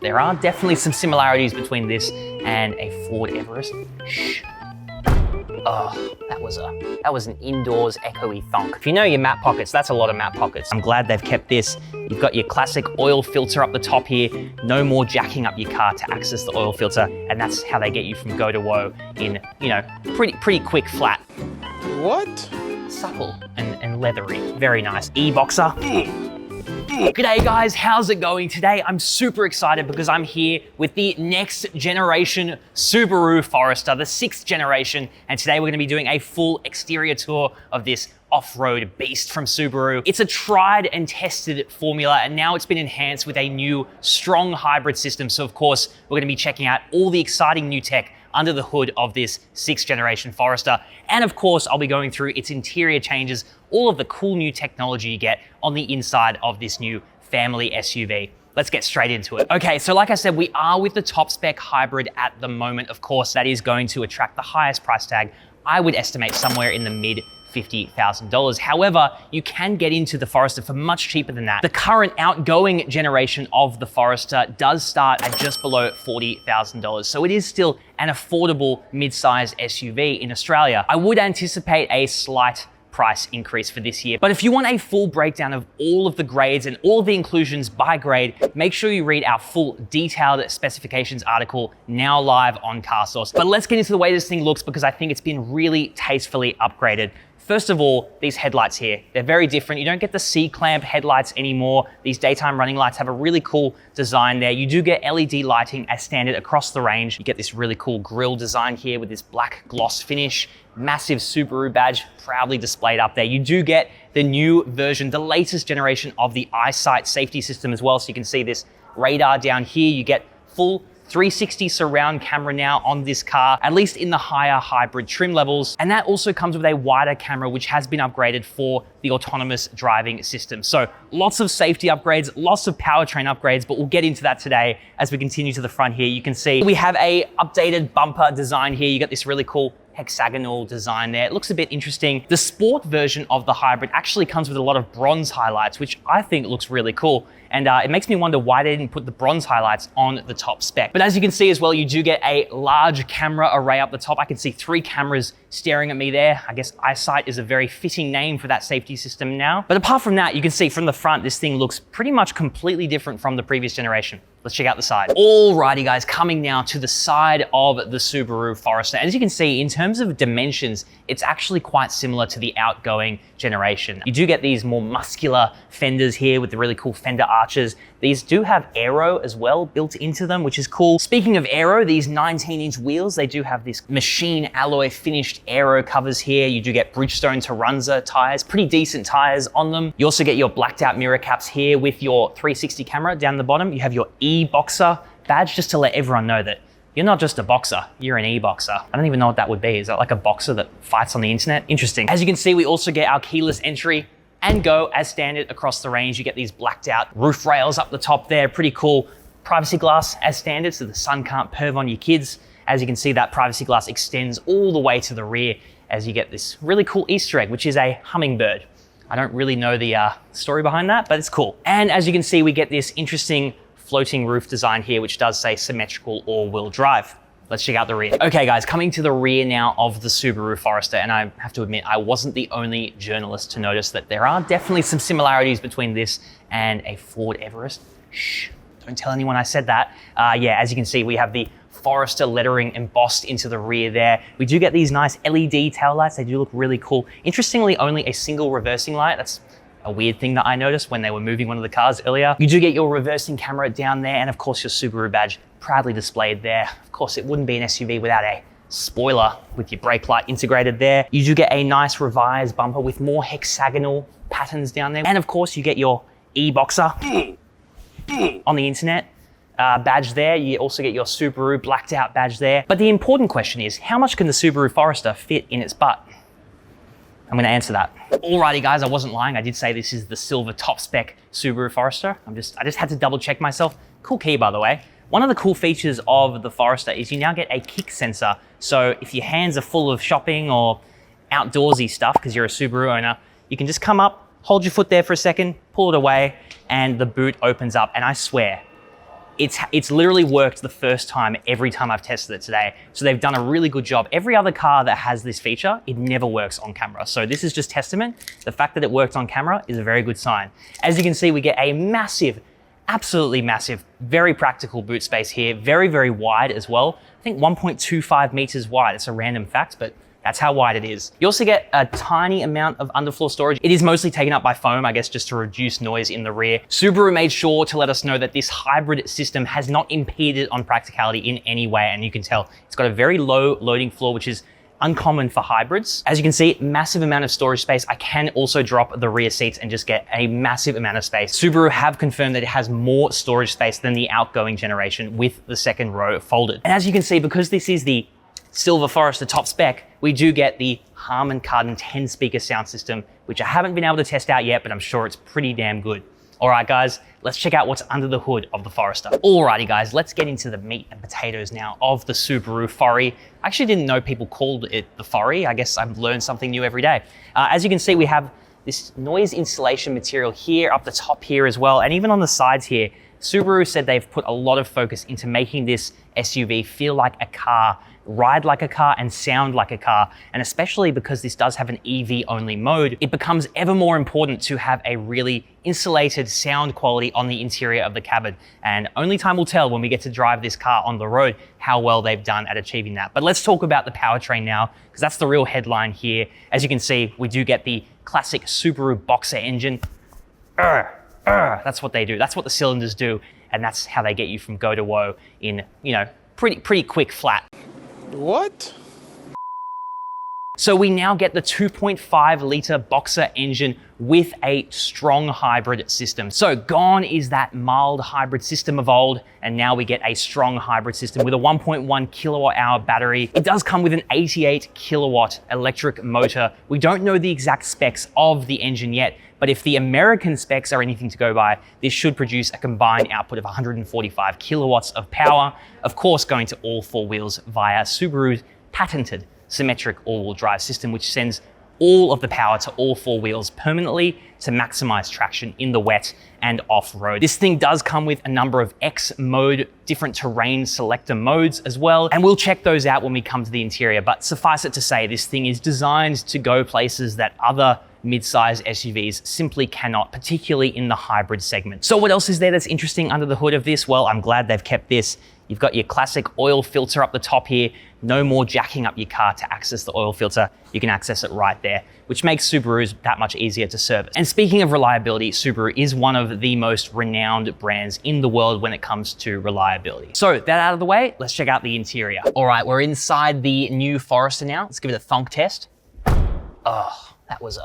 there are definitely some similarities between this and a Ford Everest. Shh. Oh, that was an indoors echoey thunk. If you know your map pockets, that's a lot of map pockets. I'm glad they've kept this. You've got your classic oil filter up the top here. No more jacking up your car to access the oil filter. And that's how they get you from go to woe in, you know, pretty quick flat. What? Supple and leathery, very nice. E-Boxer. G'day guys, how's it going? Today I'm super excited because I'm here with the next generation Subaru Forester, the 6th generation, and today we're going to be doing a full exterior tour of this off-road beast from Subaru. It's a tried and tested formula, and now it's been enhanced with a new strong hybrid system. So of course, we're going to be checking out all the exciting new tech under the hood of this 6th generation Forester. And of course, I'll be going through its interior changes, all of the cool new technology you get on the inside of this new family SUV. Let's get straight into it. Okay, so like I said, we are with the top spec hybrid at the moment. Of course, that is going to attract the highest price tag. I would estimate somewhere in the mid $50,000. However, you can get into the Forester for much cheaper than that. The current outgoing generation of the Forester does start at just below $40,000. So it is still an affordable mid-sized SUV in Australia. I would anticipate a slight price increase for this year. But if you want a full breakdown of all of the grades and all of the inclusions by grade, make sure you read our full detailed specifications article now live on CarSauce. But let's get into the way this thing looks because I think it's been really tastefully upgraded. First of all, these headlights here, they're very different. You don't get the C-clamp headlights anymore. These daytime running lights have a really cool design there. You do get LED lighting as standard across the range. You get this really cool grille design here with this black gloss finish, massive Subaru badge proudly displayed up there. You do get the new version, the latest generation of the EyeSight safety system as well. So you can see this radar down here. You get full 360 surround camera now on this car, at least in the higher hybrid trim levels. And that also comes with a wider camera, which has been upgraded for the autonomous driving system. So lots of safety upgrades, lots of powertrain upgrades, but we'll get into that today as we continue to the front here. You can see we have a updated bumper design here. You got this really cool hexagonal design there. It looks a bit interesting. The sport version of the hybrid actually comes with a lot of bronze highlights, which I think looks really cool. And it makes me wonder why they didn't put the bronze highlights on the top spec. But as you can see as well, you do get a large camera array up the top. I can see 3 cameras staring at me there. I guess EyeSight is a very fitting name for that safety system now. But apart from that, you can see from the front, this thing looks pretty much completely different from the previous generation. Let's check out the side. Alrighty guys, coming now to the side of the Subaru Forester. As you can see, in terms of dimensions, it's actually quite similar to the outgoing generation. You do get these more muscular fenders here with the really cool fender arches. These do have aero as well built into them, which is cool. Speaking of aero, these 19-inch wheels, they do have this machine alloy finished aero covers here. You do get Bridgestone Turanza tires, pretty decent tires on them. You also get your blacked out mirror caps here with your 360 camera down the bottom. You have your E-Boxer badge, just to let everyone know that you're not just a boxer, you're an E-Boxer. I don't even know what that would be. Is that like a boxer that fights on the internet? Interesting. As you can see, we also get our keyless entry and go as standard across the range. You get these blacked out roof rails up the top there, pretty cool. Privacy glass as standard, so the sun can't perv on your kids. As you can see, that privacy glass extends all the way to the rear as you get this really cool Easter egg, which is a hummingbird. I don't really know the story behind that, but it's cool. And as you can see, we get this interesting floating roof design here, which does say symmetrical all-wheel drive. Let's check out the rear. Okay guys, coming to the rear now of the Subaru Forester, and I have to admit, I wasn't the only journalist to notice that there are definitely some similarities between this and a Ford Everest. Shh, don't tell anyone I said that. Yeah, as you can see, we have the Forester lettering embossed into the rear there. We do get these nice LED taillights. They do look really cool. Interestingly, only a single reversing light. That's a weird thing that I noticed when they were moving one of the cars earlier. You do get your reversing camera down there, and of course your Subaru badge proudly displayed there. Of course, it wouldn't be an SUV without a spoiler with your brake light integrated there. You do get a nice revised bumper with more hexagonal patterns down there. And of course, you get your E-Boxer on the internet badge there. You also get your Subaru blacked out badge there. But the important question is, how much can the Subaru Forester fit in its butt? I'm gonna answer that. Alrighty guys, I wasn't lying. I did say this is the silver top spec Subaru Forester. I just had to double check myself. Cool key, by the way. One of the cool features of the Forester is you now get a kick sensor. So if your hands are full of shopping or outdoorsy stuff, because you're a Subaru owner, you can just come up, hold your foot there for a second, pull it away, and the boot opens up. And I swear, It's literally worked the first time every time I've tested it today. So they've done a really good job. Every other car that has this feature, it never works on camera. So this is just testament. The fact that it worked on camera is a very good sign. As you can see, we get a massive, absolutely massive, very practical boot space here. Very, very wide as well. I think 1.25 meters wide. It's a random fact, but that's how wide it is. You also get a tiny amount of underfloor storage. It is mostly taken up by foam, I guess, just to reduce noise in the rear. Subaru made sure to let us know that this hybrid system has not impeded on practicality in any way. And you can tell it's got a very low loading floor, which is uncommon for hybrids. As you can see, massive amount of storage space. I can also drop the rear seats and just get a massive amount of space. Subaru have confirmed that it has more storage space than the outgoing generation with the second row folded. And as you can see, because this is the Silver Forester top spec, we do get the Harman Kardon 10 speaker sound system, which I haven't been able to test out yet, but I'm sure it's pretty damn good. All right, guys, let's check out what's under the hood of the Forester. Alrighty, guys, let's get into the meat and potatoes now of the Subaru Forry. I actually didn't know people called it the Forry. I guess I've learned something new every day. As you can see, we have this noise insulation material here, up the top here as well, and even on the sides here. Subaru said they've put a lot of focus into making this SUV feel like a car, ride like a car, and sound like a car. And especially because this does have an EV only mode, it becomes ever more important to have a really insulated sound quality on the interior of the cabin. And only time will tell when we get to drive this car on the road how well they've done at achieving that. But let's talk about the powertrain now, because that's the real headline here. As you can see, we do get the classic Subaru Boxer engine. That's what they do. That's what the cylinders do. And that's how they get you from go to woe in, you know, pretty quick flat. What? So we now get the 2.5 litre Boxer engine with a strong hybrid system. So gone is that mild hybrid system of old, and now we get a strong hybrid system with a 1.1 kilowatt hour battery. It does come with an 88 kilowatt electric motor. We don't know the exact specs of the engine yet, but if the American specs are anything to go by, this should produce a combined output of 145 kilowatts of power, of course going to all four wheels via Subaru's patented symmetric all-wheel drive system, which sends all of the power to all four wheels permanently to maximize traction in the wet and off-road. This thing does come with a number of X mode, different terrain selector modes as well, and we'll check those out when we come to the interior. But suffice it to say, this thing is designed to go places that other mid-size SUVs simply cannot, particularly in the hybrid segment. So what else is there that's interesting under the hood of this? Well, I'm glad they've kept this. You've got your classic oil filter up the top here. No more jacking up your car to access the oil filter. You can access it right there, which makes Subarus that much easier to service. And speaking of reliability, Subaru is one of the most renowned brands in the world when it comes to reliability. So that out of the way, let's check out the interior. All right, we're inside the new Forester now. Let's give it a thunk test. Oh, that was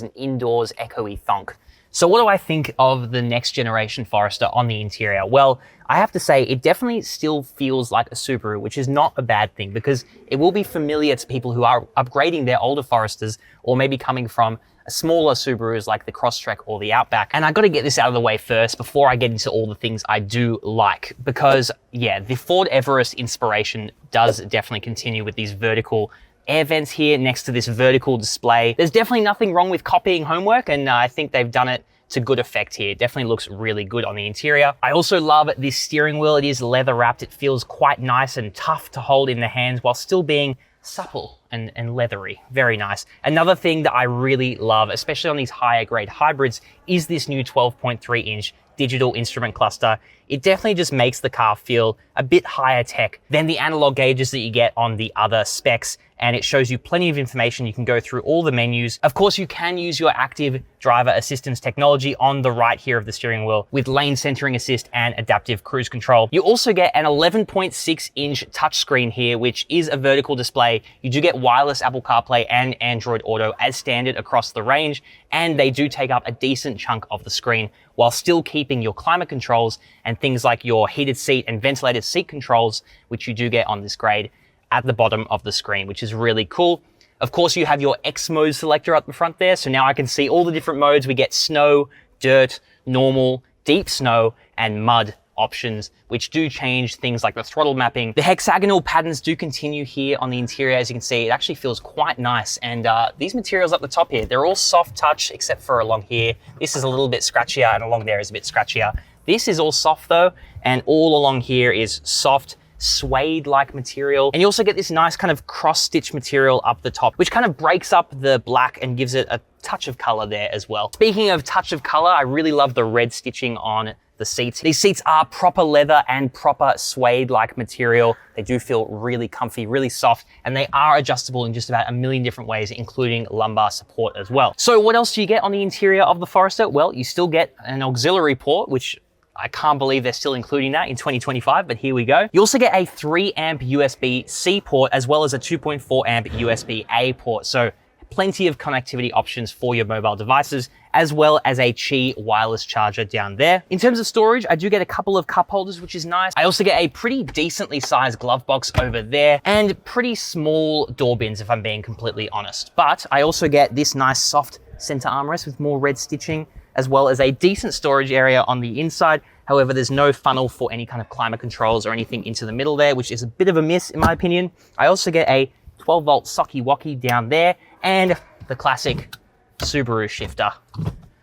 an indoors echoey thunk. So what do I think of the next generation Forester on the interior? Well, I have to say it definitely still feels like a Subaru, which is not a bad thing because it will be familiar to people who are upgrading their older Foresters or maybe coming from smaller Subarus like the Crosstrek or the Outback. And I got to get this out of the way first before I get into all the things I do like, because yeah, the Ford Everest inspiration does definitely continue with these vertical air vents here next to this vertical display. There's definitely nothing wrong with copying homework, and I think they've done it to good effect here. It definitely looks really good on the interior. I also love this steering wheel. It is leather wrapped. It feels quite nice and tough to hold in the hands while still being supple and leathery. Very nice. Another thing that I really love, especially on these higher grade hybrids, is this new 12.3 inch digital instrument cluster. It definitely just makes the car feel a bit higher tech than the analog gauges that you get on the other specs. And it shows you plenty of information. You can go through all the menus. Of course, you can use your active driver assistance technology on the right here of the steering wheel with lane centering assist and adaptive cruise control. You also get an 11.6 inch touchscreen here, which is a vertical display. You do get wireless Apple CarPlay and Android Auto as standard across the range, and they do take up a decent chunk of the screen while still keeping your climate controls and things like your heated seat and ventilated seat controls, which you do get on this grade, at the bottom of the screen, which is really cool. Of course, you have your X mode selector up the front there. So now I can see all the different modes. We get snow, dirt, normal, deep snow, and mud options, which do change things like the throttle mapping. The hexagonal patterns do continue here on the interior. As you can see, it actually feels quite nice. And these materials up the top here, they're all soft touch except for along here. This is a little bit scratchier and along there is a bit scratchier. This is all soft though, and all along here is soft, suede-like material. And you also get this nice kind of cross-stitch material up the top, which kind of breaks up the black and gives it a touch of color there as well. Speaking of touch of color, I really love the red stitching on the seats. These seats are proper leather and proper suede-like material. They do feel really comfy, really soft, and they are adjustable in just about a million different ways, including lumbar support as well. So what else do you get on the interior of the Forester? Well, you still get an auxiliary port, which I can't believe they're still including that in 2025, but here we go. You also get a 3 amp USB-C port, as well as a 2.4 amp USB-A port. So plenty of connectivity options for your mobile devices, as well as a Qi wireless charger down there. In terms of storage, I do get a couple of cup holders, which is nice. I also get a pretty decently sized glove box over there and pretty small door bins, if I'm being completely honest. But I also get this nice soft center armrest with more red stitching, as well as a decent storage area on the inside. However, there's no funnel for any kind of climate controls or anything into the middle there, which is a bit of a miss in my opinion. I also get a 12 volt socky wocky down there and the classic Subaru shifter.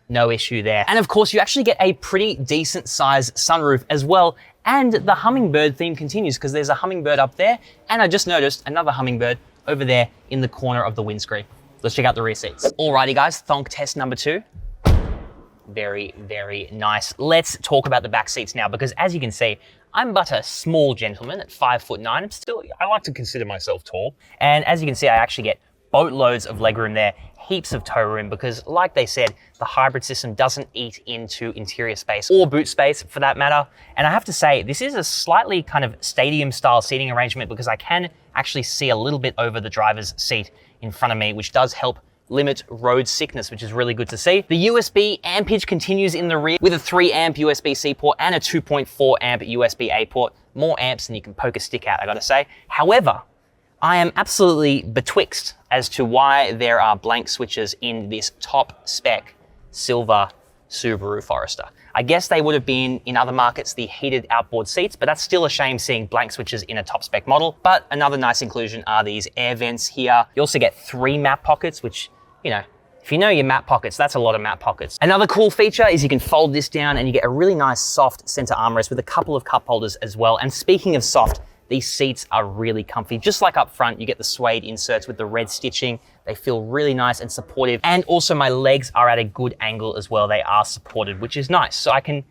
No issue there. And of course, you actually get a pretty decent size sunroof as well. And the hummingbird theme continues because there's a hummingbird up there. And I just noticed another hummingbird over there in the corner of the windscreen. Let's check out the rear seats. Alrighty guys, thonk test number 2. Very, very nice. Let's talk about the back seats now, because as you can see, I'm but a small gentleman at 5'9". I like to consider myself tall. And as you can see, I actually get boatloads of legroom there, heaps of toe room, because like they said, the hybrid system doesn't eat into interior space or boot space for that matter. And I have to say, this is a slightly kind of stadium style seating arrangement, because I can actually see a little bit over the driver's seat in front of me, which does help limit road sickness, which is really good to see. The USB ampage continues in the rear with a 3 amp USB-C port and a 2.4 amp USB-A port. More amps than you can poke a stick at, I gotta say. However, I am absolutely betwixt as to why there are blank switches in this top spec silver Subaru Forester. I guess they would have been in other markets the heated outboard seats, but that's still a shame seeing blank switches in a top spec model. But another nice inclusion are these air vents here. You also get 3 map pockets, which, you know, if you know your map pockets, that's a lot of map pockets. Another cool feature is you can fold this down and you get a really nice soft center armrest with a couple of cup holders as well. And speaking of soft, these seats are really comfy. Just like up front, you get the suede inserts with the red stitching. They feel really nice and supportive. And also my legs are at a good angle as well. They are supported, which is nice. So I can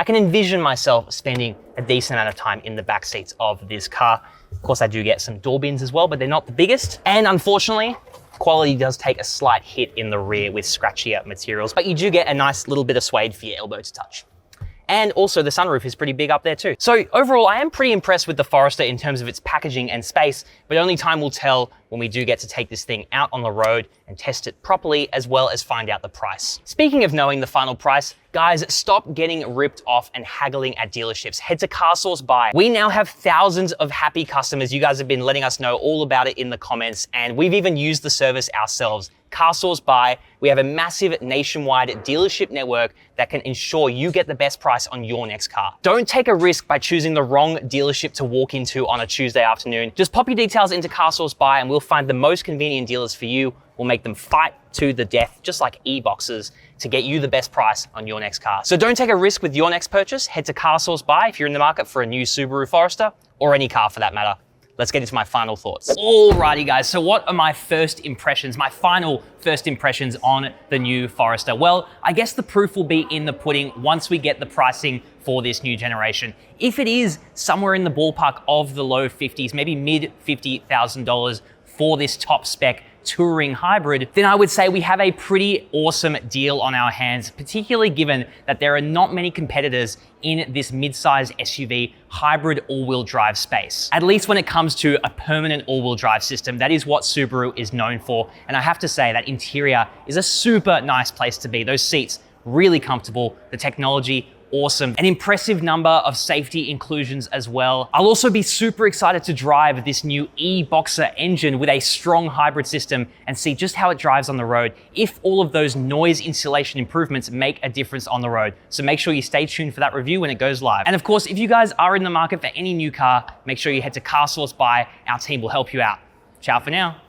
envision myself spending a decent amount of time in the back seats of this car. Of course, I do get some door bins as well, but they're not the biggest. And unfortunately, quality does take a slight hit in the rear with scratchier materials, but you do get a nice little bit of suede for your elbow to touch. And also the sunroof is pretty big up there too. So overall, I am pretty impressed with the Forester in terms of its packaging and space, but only time will tell when we do get to take this thing out on the road and test it properly, as well as find out the price. Speaking of knowing the final price, guys, stop getting ripped off and haggling at dealerships. Head to CarSauce Buy. We now have thousands of happy customers. You guys have been letting us know all about it in the comments, and we've even used the service ourselves. CarSauce Buy, we have a massive nationwide dealership network that can ensure you get the best price on your next car. Don't take a risk by choosing the wrong dealership to walk into on a Tuesday afternoon. Just pop your details into CarSauce Buy and we'll find the most convenient dealers for you. We'll make them fight to the death, just like e-boxes, to get you the best price on your next car. So don't take a risk with your next purchase. Head to CarSauce Buy if you're in the market for a new Subaru Forester, or any car for that matter. Let's get into my final thoughts. Alrighty guys, so what are my first impressions, my final first impressions on the new Forester? Well, I guess the proof will be in the pudding once we get the pricing for this new generation. If it is somewhere in the ballpark of the low 50s, maybe mid $50,000 for this top spec touring hybrid, then I would say we have a pretty awesome deal on our hands, particularly given that there are not many competitors in this mid-size SUV hybrid all-wheel drive space. At least when it comes to a permanent all-wheel drive system, that is what Subaru is known for. And I have to say that interior is a super nice place to be. Those seats, really comfortable. The technology, awesome. An impressive number of safety inclusions as well. I'll also be super excited to drive this new e-Boxer engine with a strong hybrid system and see just how it drives on the road, if all of those noise insulation improvements make a difference on the road. So make sure you stay tuned for that review when it goes live. And of course, if you guys are in the market for any new car, make sure you head to CarSauce Buy. Our team will help you out. Ciao for now.